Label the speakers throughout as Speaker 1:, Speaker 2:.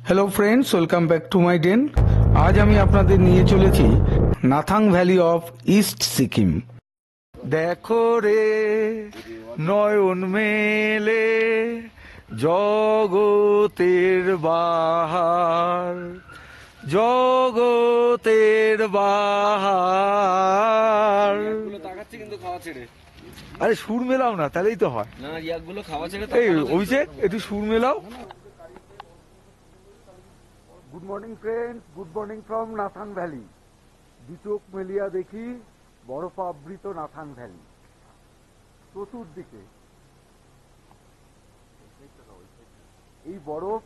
Speaker 1: Hello friends, welcome back to my den. আজ আমি আপনাদের নিয়ে চলেছি Nathang valley of east Sikkim. দেখো রে নয়ন মেলে জগতের বাহার, জগতের বাহার।
Speaker 2: কিন্তু খাওয়া ছেড়ে,
Speaker 1: আরে সুর মেলাও না, তাহলেই তো হয়।
Speaker 2: না ইয়াকগুলো খাওয়া ছেড়ে।
Speaker 1: এই অভিষেক, একটু সুর মেলাও। Good morning friends, good morning from Nathang valley. দুচোখ মেলিয়া দেখি বরফ আবৃত নাথাং ভ্যালি। চতুর্দিকে এই বরফ,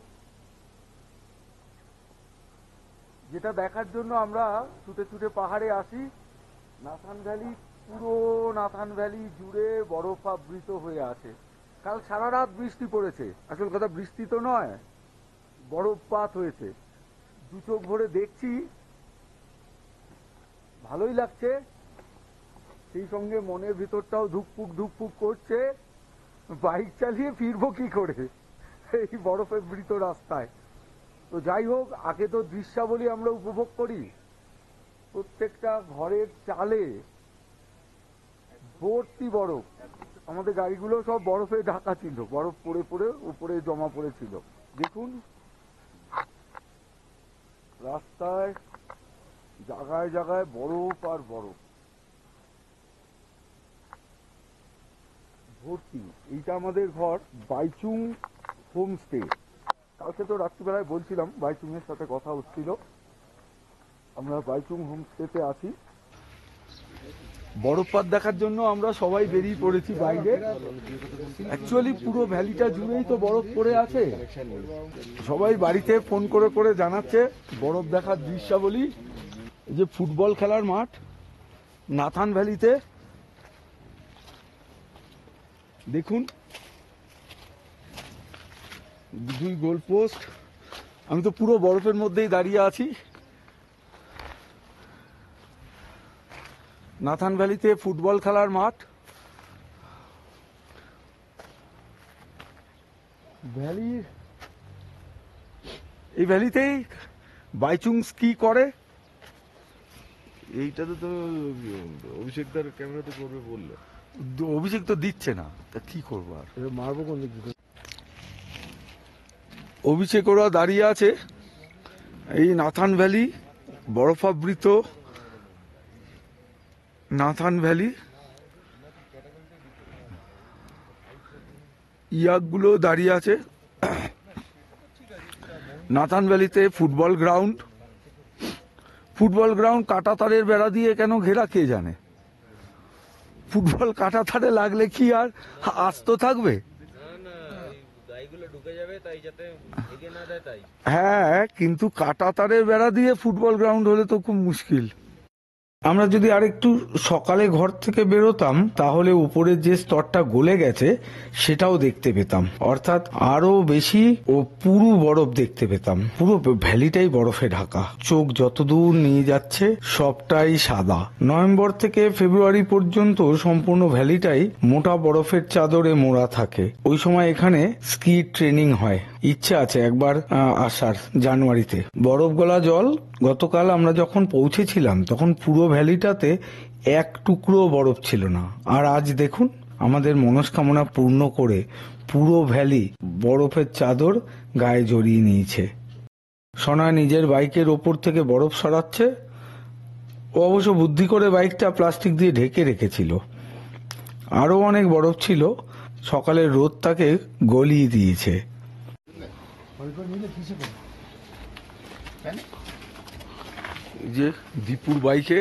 Speaker 1: যেটা দেখার জন্য আমরা ছুটে ছুটে পাহাড়ে আসি। নাথাং ভ্যালি, পুরো নাথাং ভ্যালি জুড়ে বরফ আবৃত হয়ে আছে। কাল সারা রাত বৃষ্টি পড়েছে, আসল কথা বৃষ্টি তো নয়, বরফপাত হয়েছে। দু চোখ ভরে দেখছি, ভালোই লাগছে, সেই সঙ্গে মনের ভিতরটাও ধুকপুক ধুকপুক করছে। বাইক চালিয়ে ফিরবো কি করে এই বরফে বৃত রাস্তায়? তো যাই হোক, আগে তো দৃশ্যাবলী আমরা উপভোগ করি। প্রত্যেকটা ঘরের চালে ভর্তি বরফ। আমাদের গাড়িগুলো সব বরফে ঢাকা ছিল, বরফ পড়ে পড়ে উপরে জমা পড়েছিল। দেখুন রাস্তায় জায়গায় জায়গায় বরফ আর বরফ ভর্তি। এইটা আমাদের ঘর, বাইচুং হোমস্টে। কালকে তো রাত্রিবেলায় বলছিলাম, বাইচুং এর সাথে কথা হচ্ছিল। আমরা বাইচুং হোমস্টেতে আছি। বরফপাত দেখার জন্য আমরা সবাই বেরিয়ে পড়েছি বাইরে। অ্যাকচুয়ালি পুরো ভ্যালিটা জুড়েই তো বরফ পড়ে আছে। সবাই বাড়িতে ফোন করে করে জানাচ্ছে বরফ দেখার দৃশ্যাবলী। এই যে ফুটবল খেলার মাঠ নাথাং ভ্যালিতে, দেখুন দুই গোল পোস্ট। আমি তো পুরো বরফের মধ্যেই দাঁড়িয়ে আছি। নাথাং ভ্যালিতে ফুটবল খেলার মাঠ। এই ভ্যালিতেই বাইচুং স্কি করে।
Speaker 3: এইটাতে তো অভিষেক তার ক্যামেরাতে করবে বললো।
Speaker 1: অভিষেক তো দিচ্ছে না, তা কি করবো আর।
Speaker 3: মারবো কোন দিক?
Speaker 1: অভিষেক ওরা দাঁড়িয়ে আছে এই নাথাং ভ্যালি, বরফাবৃত নাথাং ভ্যালি। ইয়াকগুলো দাঁড়িয়ে আছে। নাথাং ভ্যালিতে ফুটবল গ্রাউন্ড, ফুটবল গ্রাউন্ড কাঁটা তারের বেড়া দিয়ে কেন ঘেরা কে জানে। ফুটবল কাঁটা তারে লাগলে কি আর আস্ত থাকবে? হ্যাঁ, কিন্তু কাঁটা তারের বেড়া দিয়ে ফুটবল গ্রাউন্ড হলে তো খুব মুশকিল। আমরা যদি আরেকটু সকালে ঘর থেকে বেরোতাম তাহলে উপরের যে স্তরটা গলে গেছে সেটাও দেখতে পেতাম, অর্থাৎ আরো বেশি ও পুরো বরফ দেখতে পেতাম। পুরো ভ্যালিটাই বরফে ঢাকা, চোখ যতদূর নিয়ে যাচ্ছে সবটাই সাদা। নভেম্বর থেকে ফেব্রুয়ারি পর্যন্ত সম্পূর্ণ ভ্যালিটাই মোটা বরফের চাদরে মোড়া থাকে। ওই সময় এখানে স্কি ট্রেনিং হয়। ইচ্ছে আছে একবার আসার, জানুয়ারিতে। বরফ গলা জল। গতকাল আমরা যখন পৌঁছেছিলাম তখন পুরো ভ্যালিটাতে এক টুকরো বরফ ছিল না। আর আজ দেখুন, আমাদের মনস্কামনা পূর্ণ করে পুরো ভ্যালি বরফের চাদর গায়ে জড়িয়ে নিয়েছে। সনয় নিজের বাইকের ওপর থেকে বরফ সরাচ্ছে। ও অবশ্য বুদ্ধি করে বাইকটা প্লাস্টিক দিয়ে ঢেকে রেখেছিল। আরো অনেক বরফ ছিল, সকালের রোদ তাকে গলিয়ে দিয়েছে। যে দীপুর বাইকে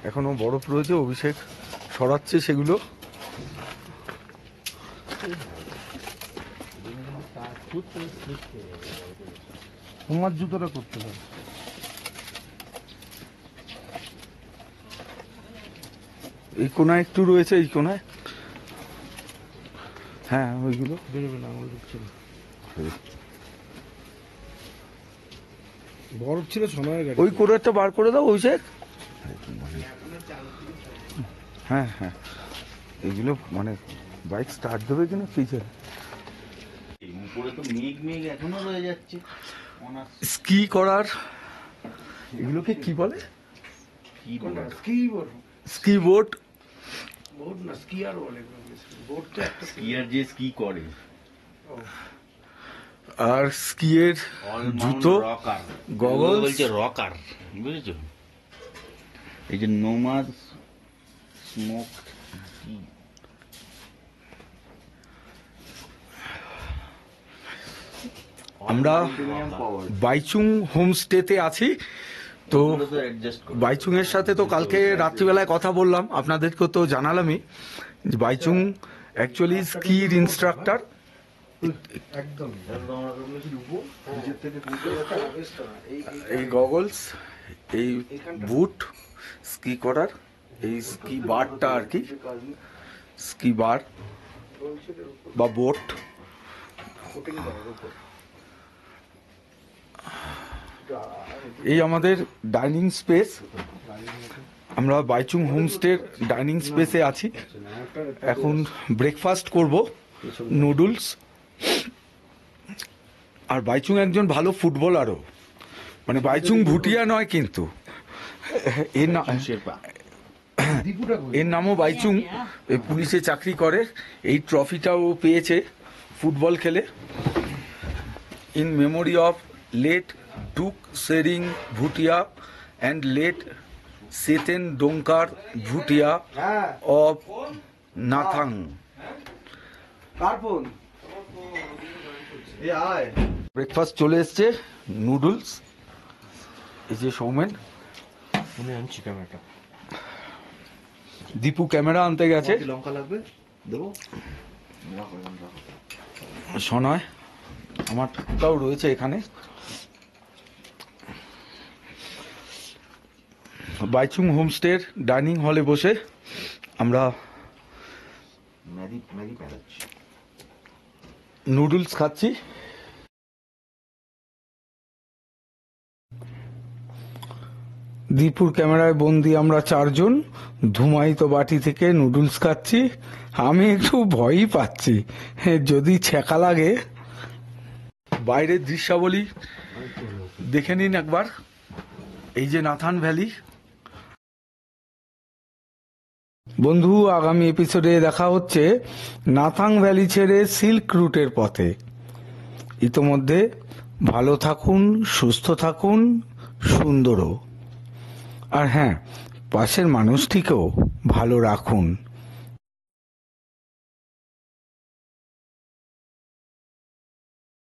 Speaker 1: এখনো বরফ রয়েছে, অভিষেক সরাচ্ছে সেগুলো। তোমার জুতোটা করতে হবে। এই কোনায় একটু রয়েছে, এই কোনায়। হ্যাঁ, ওইগুলো বেরোবে না, আমরা ঢুকছে না।
Speaker 3: বরফ ছিল সময় গেছে।
Speaker 1: ওই কোনারটা বার করে দাও অভিষেক। হ্যাঁ হ্যাঁ, এগুলো মানে বাইক স্টার্ট দেবে কিনা ফিচার।
Speaker 4: উপরে তো মেঘ মেঘ এখনো রয়ে যাচ্ছে অনার্স
Speaker 1: স্কি করার এগুলোকে কি বলে?
Speaker 4: কি বলে
Speaker 1: স্কি বোর্ড।
Speaker 4: স্কিয়ার যে স্কি করে
Speaker 1: আর স্কিয়ের জুতো,
Speaker 4: রকার
Speaker 1: goggles।
Speaker 4: বলছে রকার, বুঝেছো? এই যে নোমাদ স্মোক
Speaker 1: আমরা বাইচুং হোমস্টেতে আছি। তো বাইচুং এর সাথে তো কালকে রাত্রিবেলায় কথা বললাম, আপনাদেরকে তো জানালামই যে বাইচুং অ্যাকচুয়ালি স্কির ইনস্ট্রাক্টর। এই গগলস, এই বুট স্কি করার, এই স্কি বারটা আর কি, স্কি বার বা বোট। এই আমাদের ডাইনিং স্পেস। আমরা বাইচুং হোমস্টের ডাইনিং স্পেসে আছি। এখন ব্রেকফাস্ট করব, নুডলস। আর বাইচুং একজন ভালো ফুটবলারও, মানে বাইচুং ভুটিয়া নয় কিন্তু, এর নামও বাইচুং। এই পুলিশে চাকরি করে, এই ট্রফিটাও পেয়েছে ফুটবল খেলে। In memory of late Tuk Tsering Bhutia and late Seten Donkar Bhutia of Nathang. Breakfast চলে এসছে, নুডলস। এই যে সৌমেন,
Speaker 3: আনছি ক্যামেরাটা।
Speaker 1: দীপু ক্যামেরা আনতে গেছে,
Speaker 3: লঙ্কা লাগবে দেবো।
Speaker 1: শোনায় আমারটাও রয়েছে এখানে। বাইচুং হোমস্টের ডাইনিং হলে বসে আমরা নুডলস খাচ্ছি। দীপুর ক্যামেরায় বন্দি আমরা চারজন ধুমায়িত বাটি থেকে নুডলস খাচ্ছি। আমি একটু ভয়ই পাচ্ছি, যদি ছ্যাঁকা লাগে। বাইরের দৃশ্যাবলী দেখে নিন একবার। এই যে নাথান ভ্যালি। বন্ধু, আগামী এপিসোডে দেখা হচ্ছে নাথাং ভ্যালি ছেড়ে সিল্ক রুটের পথে। ইতোমধ্যে ভালো থাকুন, সুস্থ থাকুন, সুন্দরও। আর হ্যাঁ, পাশের মানুষটিকেও ভালো রাখুন।